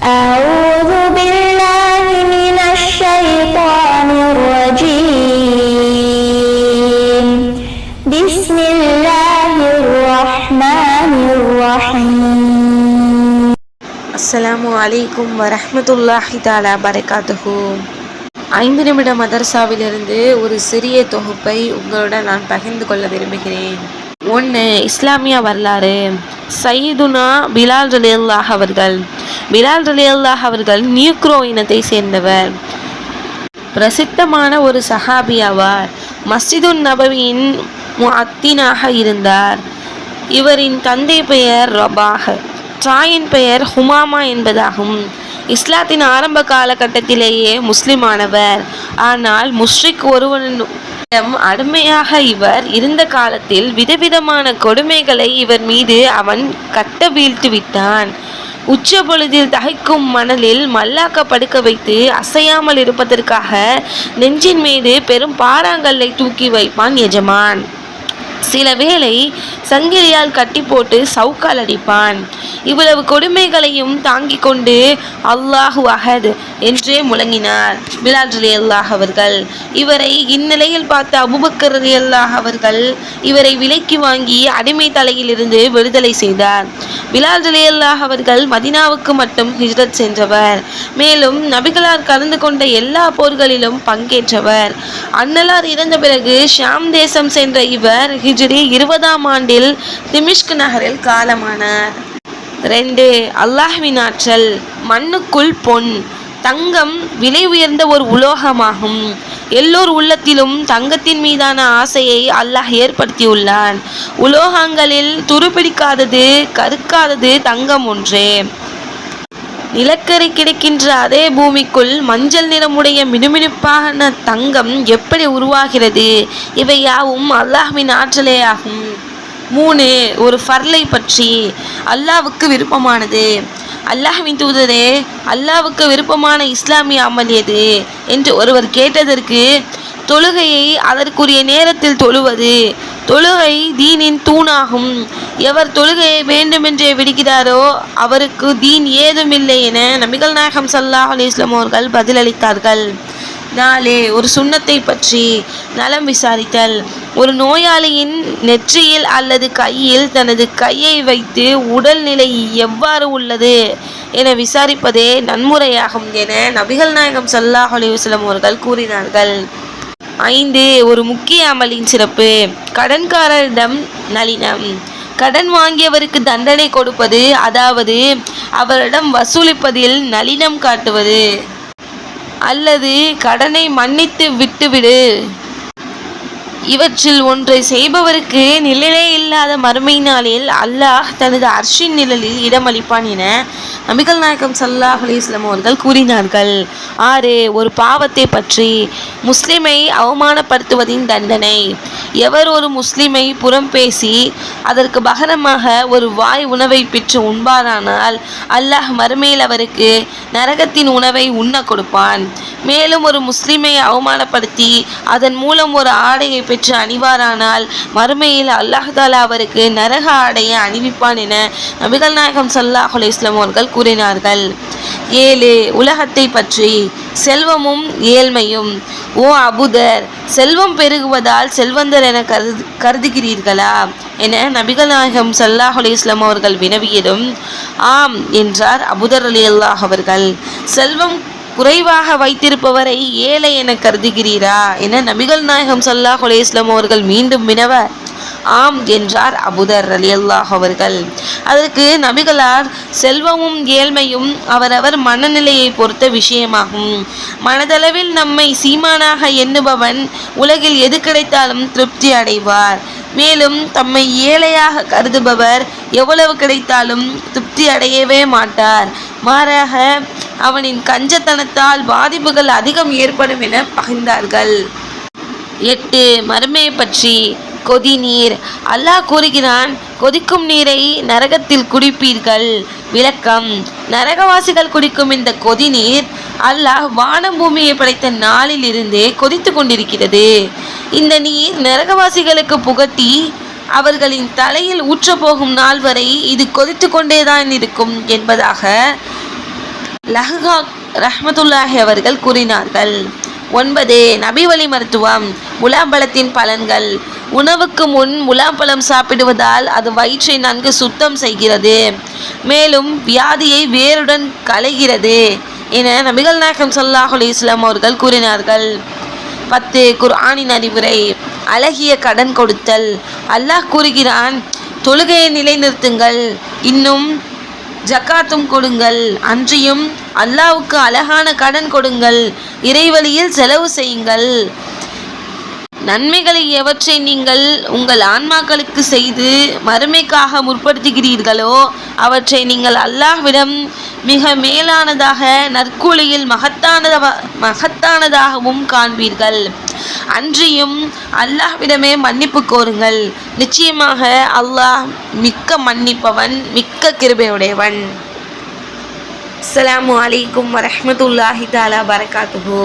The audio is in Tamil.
أعوذ بالله من الشيطان الرجيم بسم الله الرحمن الرحيم அஸ்ஸலாமு அலைக்கும் வரஹ்மத்துல்லாஹி தஆலா பரகாத்துஹு. 5 நிமிட மதரசாவிலிருந்து ஒரு சிறிய தொகுப்பை உங்களுடன் நான் பகிர்ந்து கொள்ள விரும்புகிறேன். 1. இஸ்லாமிய வரலாறு. சையதுனா பிலால் ரலியல்லாஹு அவர்கள். பிலால் ரலியல்லாஹு அவர்கள் நியூக்ரோ இனத்தை சேர்ந்தவர். பிரசித்தமான ஒரு சஹாபி ஆவார். மஸ்ஜிதுன் நபவியின் முஅத்தினாக இருந்தார். இவரின் தந்தை பெயர் ரபாஹ், தாயின் பெயர் ஹுமாமா என்பதாகும். இஸ்லாத்தின் ஆரம்ப காலகட்டத்திலேயே முஸ்லிமானவர். ஆனால் முஷ்ரிக் ஒருவனிடம் அடிமையாக இவர் இருந்த காலத்தில் விதவிதமான கொடுமைகளை இவர் மீது அவன் கட்ட வீழ்த்து விட்டான். உச்ச பொழுதில் தகைக்கும் மணலில் மல்லாக்க படுக்க வைத்து அசையாமல் இருப்பதற்காக நெஞ்சின் மீது பெரும் பாறாங்கல்லை தூக்கி வைப்பான் எஜமான். சில வேளை சங்கிலியால் கட்டி போட்டு சவுக்கால் அடிப்பான். இவ்வளவு கொடுமைகளையும் தாங்கிக் கொண்டு அல்லாஹு அஹத் என்றே முழங்கினார் பிலால் ரலியல்லாஹு அவர்கள். இவரை இந்நிலையில் பார்த்த அபூபக்கர் ரலியல்லாஹு அவர்கள் இவரை விலைக்கு வாங்கி அடிமை தலையிலிருந்து விடுதலை செய்தார். பிலால் ரலியல்லாஹு அவர்கள் மதீனாவுக்கு மட்டும் ஹிஜ்ரத் சென்றவர். மேலும் நபிகளார் கலந்து கொண்ட எல்லா போர்களிலும் பங்கேற்றவர். அன்னலார் இறந்த பிறகு ஷாம் தேசம் சென்ற இவர் ஹிஜ்ரி 20ஆம் ஆண்டில் திமிஷ்க் நகரில் காலமானார். 2. அல்லாஹ்வின் ஆற்றல். மண்ணுக்குள் பொன். தங்கம் விலை உயர்ந்த ஒரு உலோகமாகும். எல்லோர் உள்ளத்திலும் தங்கத்தின் மீதான ஆசையை அல்லாஹ் ஏற்படுத்தியுள்ளான். உலோகங்களில் துருப்பிடிக்காதது கருக்காதது தங்கம் ஒன்றே. நிலக்கரி கிடைக்கின்ற அதே பூமிக்குள் மஞ்சள் நிறமுடைய மினுமினுப்பான தங்கம் எப்படி உருவாகிறது? இவை யாவும் அல்லாஹ்வின் ஆற்றலே ஆகும். 3. ஒரு ஃபர்லை பற்றி. அல்லாஹ்வுக்கு விருப்பமானது. அல்லாஹ்வின் தூதரே, அல்லாஹ்வுக்கு விருப்பமான இஸ்லாமிய அமல் எது என்று ஒருவர் கேட்டதற்கு, தொழுகையை அதற்குரிய நேரத்தில் தொழுவது. தொழுகை தீனின் தூணாகும். எவர் தொழுகையை வேண்டுமென்றே விடுகிறாரோ அவருக்கு தீன் ஏதுமில்லை என நபிகள் நாயகம் ஸல்லல்லாஹு அலைஹி வஸல்லம் அவர்கள் பதிலளித்தார்கள். 4. ஒரு சுன்னத்தை பற்றி. நலம் விசாரித்தல். ஒரு நோயாளியின் நெற்றியில் அல்லது கையில் தனது கையை வைத்து உடல்நிலை எவ்வாறு உள்ளது என விசாரிப்பதே நன்முறையாகும் என நபிகள் நாயகம் ஸல்லல்லாஹு அலைஹி வஸல்லம் அவர்கள் கூறினார்கள். 5. ஒரு முக்கிய அமலின் சிறப்பு. கடன்காரரிடம் நளினம். கடன் வாங்கியவருக்கு தண்டனை கொடுப்பது, அதாவது அவரிடம் வசூலிப்பதில் நளினம் காட்டுவது, அல்லது கடனை மன்னித்து விட்டுவிடு. இவற்றில் ஒன்றை செய்பவருக்கு நிழலே இல்லாத மறுமை நாளில் அல்லாஹ் தனது அர்ஷின் நிழலில் இடமளிப்பான் என நபிகள் நாயகம் ஸல்லல்லாஹு அலைஹி வஸல்லம் அவர்கள் கூறினார்கள். 6. ஒரு பாவத்தை பற்றி. முஸ்லிமை அவமானப்படுத்துவதின் தண்டனை. எவர் ஒரு முஸ்லிமை புறம் பேசி அதற்கு பகரமாக ஒரு வாய் உணவை பெற்று உண்பாரானால் அல்லாஹ் மறுமையில் அவருக்கு நரகத்தின் உணவை உண்ண கொடுப்பான். மேலும் ஒரு முஸ்லிமை அவமானப்படுத்தி அதன் மூலம் ஒரு ஆடையை பெற்று அணிவாரானால் மறுமையில் அல்லாஹ் தஆலா அவருக்கு நரக ஆடையை அணிவிப்பான் என நபிகள் நாயகம் ஸல்லல்லாஹு அலைஹி வஸல்லம் அவர்கள் கூறினார்கள். 7. உலகத்தை பற்றி. செல்வமும் ஏழ்மையும். ஓ அபூதர், செல்வம் பெருகுவதால் செல்வந்தர் என கருதுகிறீர்களா என நபிகள் நாயகம் ஸல்லல்லாஹு அலைஹி வஸல்லம் அவர்கள் வினவியதும் ஆம் என்றார் அபூதர் ரலியல்லாஹு அவர்கள். செல்வம் குறைவாக வைத்திருப்பவரை ஏழை என கருதுகிறீரா என நபிகள் நாயகம் ஸல்லல்லாஹு அலைஹி வஸல்லம் அவர்கள் மீண்டும் வினவ ஆம் என்றார் அபூதர் ரலியல்லாஹு அவர்கள். அதற்கு நபிகளார், செல்வமும் ஏழ்மையும் அவரவர் மனநிலையை பொறுத்த விஷயமாகும். மனதளவில் நம்மை சீமானாக எண்ணுபவன் உலகில் எது கிடைத்தாலும் திருப்தி அடைவார். மேலும் தம்மை ஏழையாக கருதுபவர் எவ்வளவு கிடைத்தாலும் திருப்தி அடையவே மாட்டார். மாறாக அவனின் கஞ்சத்தனத்தால் பாதிப்புகள் அதிகம் ஏற்படும் என பகிர்ந்தார்கள். 8. மறுமையை பற்றி. கொதிநீர். அல்லாஹ் கூறுகிறான், கொதிக்கும் நீரை நரகத்தில் குடிப்பீர்கள். விளக்கம். நரகவாசிகள் குடிக்கும் இந்த கொதிநீர் அல்லாஹ் வானம் பூமியை படைத்த நாளில் இருந்தே கொதித்து கொண்டிருக்கிறது. இந்த நீர் நரகவாசிகளுக்கு புகட்டி அவர்களின் தலையில் ஊற்றப்போகும் நாள் வரை இது கொதித்து கொண்டேதான் இருக்கும் என்பதாக லஹ்ஹாக் ரஹ்மத்துல்லாஹி அவர்கள் கூறினார்கள். 9. நபி வழி மருத்துவம். முலாம்பழத்தின் பலன்கள். உணவுக்கு முன் முலாம்பழம் சாப்பிடுவதால் அது வயிற்றை நன்கு சுத்தம் செய்கிறது, மேலும் வியாதியை வேருடன் களைகிறது என நபிகள் நாயகம் ஸல்லல்லாஹு அலைஹி வஸல்லம் அவர்கள் கூறினார்கள். 10. குர்ஆனின் அறிவுரை. அழகிய கடன் கொடுத்தல். அல்லாஹ் கூறுகிறான், தொழுகையை நிலைநிறுத்துங்கள், இன்னும் ஜக்காத்தும் கொடுங்கள், அன்றியும் அல்லாஹ்வுக்கு அழகான கடன் கொடுங்கள், இறைவழியில் செலவு செய்யுங்கள். நன்மைகளை எவற்றை நீங்கள் உங்கள் ஆன்மாக்களுக்கு செய்து மறுமைக்காக முற்படுத்துகிறீர்களோ அவற்றை நீங்கள் அல்லாஹ்விடம் மிக மேலானதாக நற்கூலியில் மகத்தானதாகவும் காண்பீர்கள். அன்றியும் அல்லாஹ்விடமே மன்னிப்பு கோருங்கள், நிச்சயமாக அல்லாஹ் மிக்க மன்னிப்பவன், மிக்க கிருபையுடையவன். அஸ்ஸலாமு அலைக்கும் வரஹ்மத்துல்லாஹி தஆலா பரகாத்துஹு.